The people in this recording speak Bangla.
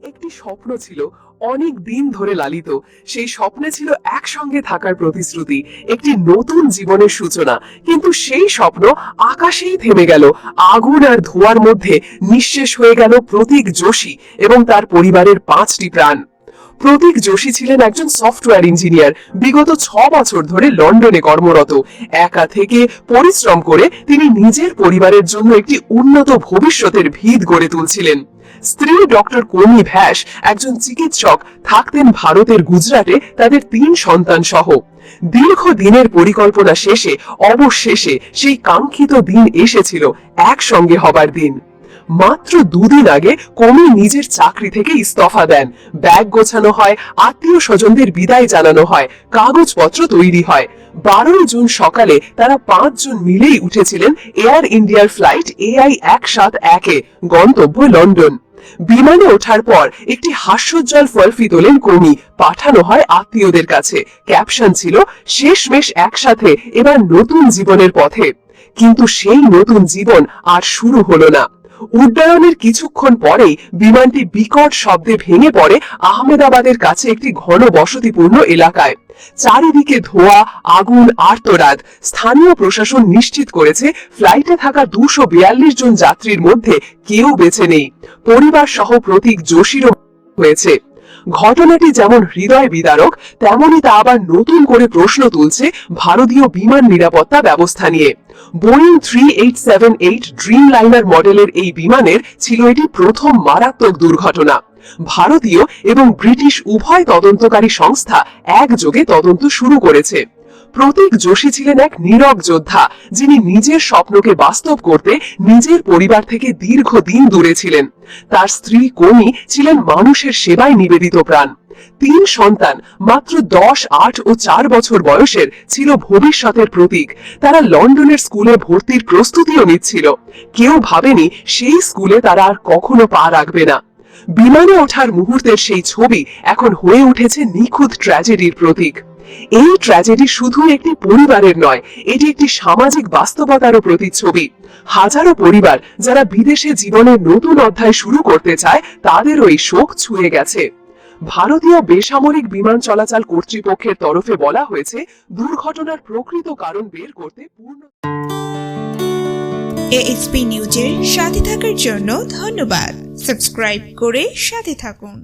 একটি স্বপ্ন ছিল অনেক দিন ধরে লালিত। সেই স্বপ্নে ছিল একসঙ্গে থাকার প্রতিশ্রুতি, একটি নতুন জীবনের সূচনা। কিন্তু সেই স্বপ্ন আকাশেই থেমে গেল। আগুন আর ধোঁয়ার মধ্যে নিঃশেষ হয়ে গেল প্রতীক যোশী এবং তার পরিবারের 5টি প্রাণ। প্রতীক যোশী ছিলেন একজন সফটওয়্যার ইঞ্জিনিয়ার। বিগত 6 বছর ধরে লন্ডনে কর্মরত। একা থেকে পরিশ্রম করে তিনি নিজের পরিবারের জন্য একটি উন্নত ভবিষ্যতের ভিত গড়ে তুলছিলেন। স্ত্রী ডক্টর কোনি ভ্যাস একজন চিকিৎসক, থাকতেন ভারতের গুজরাটে তাদের 3 সন্তান সহ। দীর্ঘ দিনের পরিকল্পনা শেষে অবশেষে সেই কাঙ্ক্ষিত দিন এসেছিল, একসঙ্গে হবার দিন। মাত্র 2 দিন আগে কোমি নিজের চাকরি থেকে ইস্তফা দেন। ব্যাগ গোছানো হয়, আত্মীয় স্বজনদের বিদায় জানানো হয়, কাগজপত্র তৈরি হয়। 12 জুন সকালে তারা 5 জন মিলেই উঠেছিলেন এয়ার ইন্ডিয়ার ফ্লাইট AI 171-এ, গন্তব্য লন্ডন। বিমানে ওঠার পর একটি হাস্যোজ্জ্বল সেলফি তোলেন কোমি, পাঠানো হয় আত্মীয়দের কাছে। ক্যাপশন ছিল, শেষমেশ একসাথে, এবার নতুন জীবনের পথে। কিন্তু সেই নতুন জীবন আর শুরু হলো না। উড্ডয়নের কিছুক্ষণ পরেই বিমানটি বিকট শব্দে ভেঙে পড়ে আহমেদাবাদের কাছে একটি ঘন বসতিপূর্ণ এলাকায়। চারিদিকে ধোঁয়া, আগুন, আর্তনাদ। স্থানীয় প্রশাসন নিশ্চিত করেছে ফ্লাইটে থাকা 242 জন যাত্রীর মধ্যে কেউ বেঁচে নেই। পরিবার সহ প্রতীক যোশীরও হয়েছে। ঘটনাটি যেমন হৃদয় বিদারক, তেমনি তা আবার নতুন করে প্রশ্ন তুলছে ভারতীয় বিমান নিরাপত্তা ব্যবস্থা নিয়ে। বোয়িং 3878 ড্রিমলাইনার মডেলের এই বিমানের ছিল এটি প্রথম মারাত্মক দুর্ঘটনা। ভারতীয় এবং ব্রিটিশ উভয় তদন্তকারী সংস্থা একযোগে তদন্ত শুরু করেছে। প্রতীক যোশী ছিলেন এক নীরব যোদ্ধা, যিনি নিজের স্বপ্নকে বাস্তব করতে নিজের পরিবার থেকে দীর্ঘদিন দূরে ছিলেন। তার স্ত্রী কোনি ছিলেন মানুষের সেবায় নিবেদিত প্রাণ। 3 সন্তান, মাত্র 10, 8 ও 4 বছর বয়সের, ছিল ভবিষ্যতের প্রতীক। তারা লন্ডনের স্কুলে ভর্তির প্রস্তুতিও নিচ্ছিল। কেউ ভাবেনি সেই স্কুলে তারা আর কখনো পা রাখবে না। বিমানে ওঠার মুহূর্তের সেই ছবি এখন হয়ে উঠেছে নিখুঁত ট্র্যাজেডির প্রতীক। এই ট্র্যাজেডি শুধু একটি পরিবারের নয়, এটি একটি সামাজিক বাস্তবতারও প্রতিচ্ছবি। হাজারো পরিবার যারা বিদেশে জীবনের নতুন অধ্যায় শুরু করতে চায়, তাদেরও এই শোক ছুঁয়ে গেছে। ভারতীয় বেসামরিক বিমান চলাচল কর্তৃপক্ষের তরফে বলা হয়েছে, দুর্ঘটনার প্রকৃত কারণ বের করতে পূর্ণ। ASP নিউজের সাথে থাকার জন্য ধন্যবাদ। সাবস্ক্রাইব করে সাথে থাকুন।